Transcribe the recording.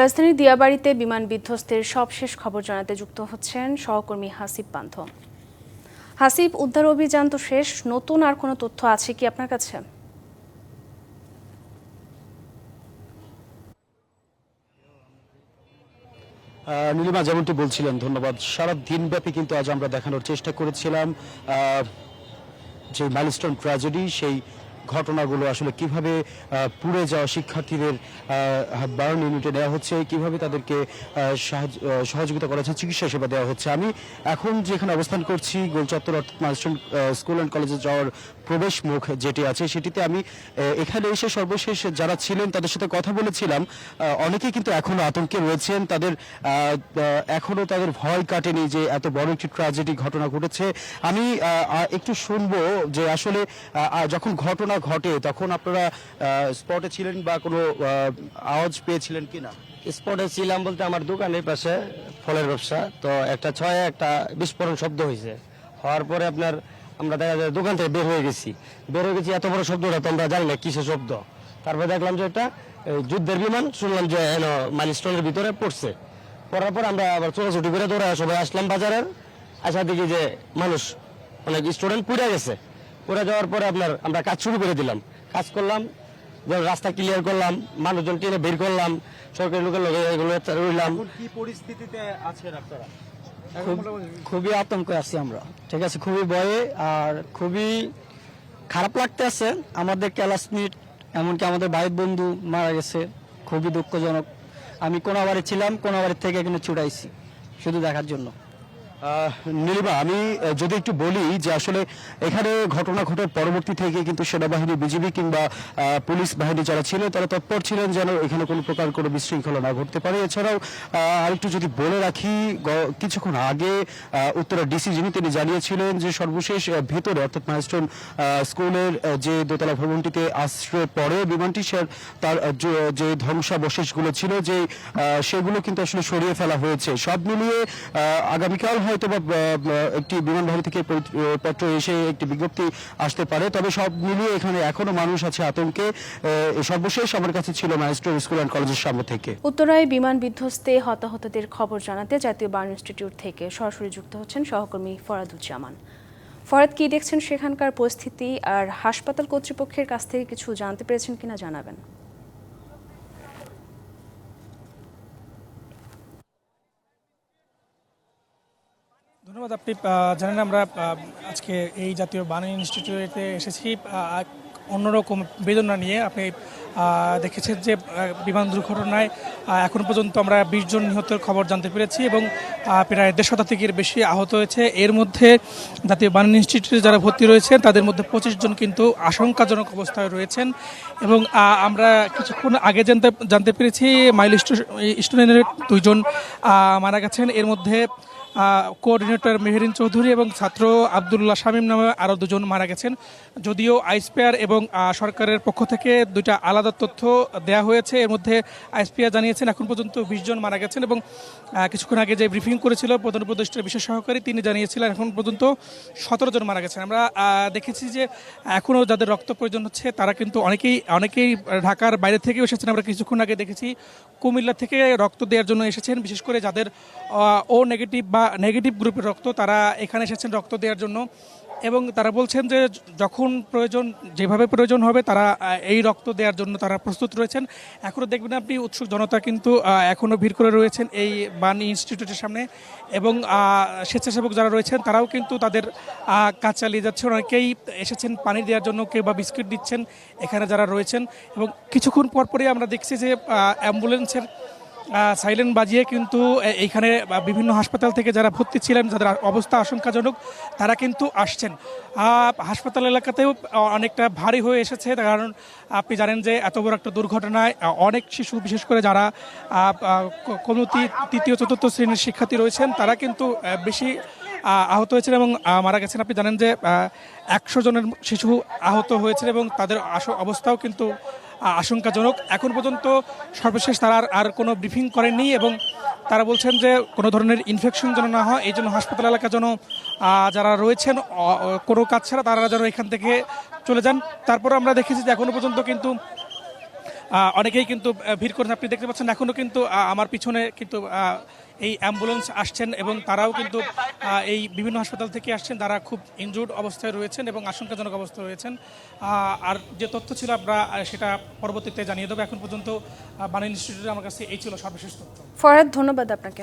রাজধানীর দিয়াবাড়িতে বিমান বিধ্বস্তের সবশেষ খবর জানাতে যুক্ত হচ্ছেন সহকর্মী হাসিব পান্থ। হাসিব, উদ্ধার অভিযান তো শেষ, নতুন আর কোনো তথ্য আছে কি আপনার কাছে? নীলিমা, যেমনটি বলছিলেন, ধন্যবাদ। সারা দিনব্যাপী কিন্তু আজ আমরা দেখানোর চেষ্টা করেছিলাম যে মাইলস্টোন ট্র্যাজেডি, সেই ঘটনাগুলো আসলে কিভাবে পুড়ে যাওয়া শিক্ষার্থীদের বার্ন ইউনিটে নেওয়া হচ্ছে, কিভাবে তাদেরকে সহযোগিতা করা হচ্ছে, চিকিৎসা সেবা দেওয়া হচ্ছে। আমি এখন যেখানে অবস্থান করছি, গোলচত্বর অর্থাৎ মাইলস্টোন স্কুল অ্যান্ড কলেজে যাওয়ার প্রবেশ মুখ যেটি আছে, সেটিতে আমি এখানে এসে সর্বশেষ যারা ছিলেন তাদের সাথে কথা বলেছিলাম। অনেকেই কিন্তু এখনো আতঙ্কে রয়েছেন, তাদের এখনো তাদের ভয় কাটেনি যে এত বড় একটি ট্র্যাজেডি ঘটনা ঘটেছে। আমি একটু শুনবো যে আসলে যখন ঘটনা ঘটে তখন আপনারা স্পটে ছিলেন বা কোনো আওয়াজ পেয়েছিলেন কিনা? স্পটে ছিলাম বলতে আমার দোকানের পাশে ফলের ব্যবসা, তো একটা বিস্ফোরণ শব্দ হয়েছে। হওয়ার পরে আমরা দেখা যায় দোকান থেকে বের হয়ে গেছি। এত বড় শব্দটা তো আমরা জানি না কিসের শব্দ। তারপরে দেখলাম যে একটা যুদ্ধের বিমান, শুনলাম যে মাইলস্টোনের ভিতরে পড়ছে। পড়ার পর আমরা আবার ছোটাছুটি করে দৌড়া সবাই আসলাম বাজারের। আসা দেখি যে মানুষ, অনেক স্টুডেন্ট পুড়ে গেছে। পুড়ে যাওয়ার পরে আমরা কাজ শুরু করে দিলাম, কাজ করলাম, রাস্তা ক্লিয়ার করলাম, মানুষজন টেনে বের করলাম, সরকারি লোকের লগে এগুলো রইলাম। কি পরিস্থিতিতে আছেন আপনারা? খুবই আতঙ্কে আছি আমরা, ঠিক আছে, খুবই ভয়ে আর খুবই খারাপ লাগতে আছে। আমাদের ক্লাসমেট, এমনকি আমাদের ভাই বন্ধু মারা গেছে, খুবই দুঃখজনক। আমি কোনাবাড়ি ছিলাম, কোনাবাড়ি থেকে এখানে ছুটাইছি শুধু দেখার জন্য। নীলিমা, আমি যদি একটু বলি যে আসলে এখানে ঘটনা ঘটার পরবর্তী থেকে কিন্তু সেনাবাহিনী, বিজিবি কিংবা পুলিশ বাহিনী যারা ছিল তারা তৎপর ছিলেন যেন এখানে কোনো প্রকার কোনো বিশৃঙ্খলা না ঘটতে পারে। এছাড়াও আরেকটু যদি বলে রাখি, কিছুক্ষণ আগে উত্তরা ডিসি তিনি জানিয়েছিলেন যে সর্বশেষ ভেতরে অর্থাৎ মাইলস্টোন স্কুলের যে দোতলা ভবনটিতে আশ্রয় পড়ে বিমানটি, তার যে ধ্বংসাবশেষগুলো ছিল যে সেগুলো কিন্তু আসলে সরিয়ে ফেলা হয়েছে। সব মিলিয়ে আগামীকাল হয়তো বা একটি বিমানবন্দর থেকে পত্র এসে একটি বিজ্ঞপ্তি আসতে পারে। তবে সব মিলিয়ে এখানে এখনো মানুষ আছে আতঙ্কে। সর্বশেষ আমার কাছে ছিল মাইলস্টোন স্কুল অ্যান্ড কলেজের সামনে থেকে। উত্তরায় বিমান বিধ্বস্তে হতাহতদের খবর জানাতে জাতীয় বার্ন ইনস্টিটিউট থেকে সরাসরি যুক্ত হচ্ছেন সহকর্মী ফরাদুজ্জামান। ফরাদ, কি দেখছেন সেখানকার পরিস্থিতি আর হাসপাতাল কর্তৃপক্ষের কাছ থেকে কিছু জানতে পেরেছেন কিনা জানাবেন। ধন্যবাদ। আপনি জানেন, আমরা আজকে এই জাতীয় বার্ন ইনস্টিটিউটে এসেছি অন্যরকম বেদনা নিয়ে। আপনি দেখেছেন যে বিমান দুর্ঘটনায় এখন পর্যন্ত আমরা 20 জন নিহতের খবর জানতে পেরেছি এবং প্রায় 150 শতাধিকের বেশি আহত হয়েছে। এর মধ্যে জাতীয় বার্ন ইনস্টিটিউটে যারা ভর্তি রয়েছেন তাদের মধ্যে 25 জন কিন্তু আশঙ্কাজনক অবস্থায় রয়েছেন। এবং আমরা কিছুক্ষণ আগে জানতে পেরেছি মাইলস্টোনের 2 জন মারা গেছেন। এর মধ্যে কোঅর্ডিনেটর মেহেরিন চৌধুরী এবং ছাত্র আবদুল্লাহ শামীম নামে আরও 2 জন মারা গেছেন। যদিও আইএসপিআর এবং সরকারের পক্ষ থেকে 2টা আলাদা তথ্য দেওয়া হয়েছে। এর মধ্যে আইএসপিআর জানিয়েছেন এখন পর্যন্ত 20 জন মারা গেছেন এবং কিছুক্ষণ আগে যে ব্রিফিং করেছিল প্রধান উপদেষ্টার বিশেষ সহকারী, তিনি জানিয়েছিলেন এখন পর্যন্ত 17 জন মারা গেছেন। আমরা দেখেছি যে এখনও যাদের রক্ত প্রয়োজন হচ্ছে তারা কিন্তু অনেকেই ঢাকার বাইরে থেকেও এসেছেন। আমরা কিছুক্ষণ আগে দেখেছি কুমিল্লা থেকে রক্ত দেওয়ার জন্য এসেছেন, বিশেষ করে যাদের ও নেগেটিভ বা নেগেটিভ গ্রুপের রক্ত, তারা এখানে এসেছেন রক্ত দেওয়ার জন্য। এবং তারা বলছেন যে যখন প্রয়োজন, যেভাবে প্রয়োজন হবে তারা এই রক্ত দেওয়ার জন্য তারা প্রস্তুত রয়েছেন। এখনও দেখবেন আপনি উৎসুক জনতা কিন্তু এখনও ভিড় করে রয়েছেন এই বার্ন ইনস্টিটিউটের সামনে এবং স্বেচ্ছাসেবক যারা রয়েছেন তারাও কিন্তু তাদের কাজ চালিয়ে যাচ্ছেন। অনেকেই এসেছেন পানি দেওয়ার জন্য, কেউ বা বিস্কিট দিচ্ছেন এখানে যারা রয়েছেন। এবং কিছুক্ষণ পরপরই আমরা দেখছি যে অ্যাম্বুলেন্সের সাইলেন বাজিয়ে কিন্তু এইখানে বিভিন্ন হাসপাতাল থেকে যারা ভর্তি ছিলেন, যাদের অবস্থা আশঙ্কাজনক, তারা কিন্তু আসছেন। হাসপাতাল এলাকাতেও অনেকটা ভারী হয়ে এসেছে, কারণ আপনি জানেন যে এত বড় একটা দুর্ঘটনায় অনেক শিশু, বিশেষ করে যারা কোনো 3য় 4র্থ শ্রেণীর শিক্ষার্থী রয়েছেন, তারা কিন্তু বেশি আহত হয়েছেন এবং মারা গেছেন। আপনি জানেন যে 100 জনের শিশু আহত হয়েছেন এবং তাদের অবস্থাও কিন্তু আশঙ্কাজনক। এখন পর্যন্ত সর্বশেষ তারা আর কোনো ব্রিফিং করেননি এবং তারা বলছেন যে কোনো ধরনের ইনফেকশন যেন না হয়, এই জন্য হাসপাতাল এলাকা যেন যারা রয়েছেন কোনো কাজ ছাড়া তারা যেন এখান থেকে চলে যান। তারপরে আমরা দেখেছি যে এখনও পর্যন্ত কিন্তু অনেকেই কিন্তু ভিড় করেছেন। আপনি দেখতে পাচ্ছেন এখনও কিন্তু আমার পিছনে কিন্তু এই অ্যাম্বুলেন্স আসছেন এবং তারাও কিন্তু এই বিভিন্ন হাসপাতাল থেকে আসছেন, তারা খুব ইনজুর্ড অবস্থায় রয়েছেন এবং আশঙ্কাজনক অবস্থায় রয়েছেন। আর যে তথ্য ছিল আমরা সেটা পরবর্তীতে জানিয়ে দেবো। এখন পর্যন্ত বাণী ইনস্টিটিউটে আমার কাছে এই ছিল সর্বশেষ তথ্য। ফরহাদ, ধন্যবাদ আপনাকে।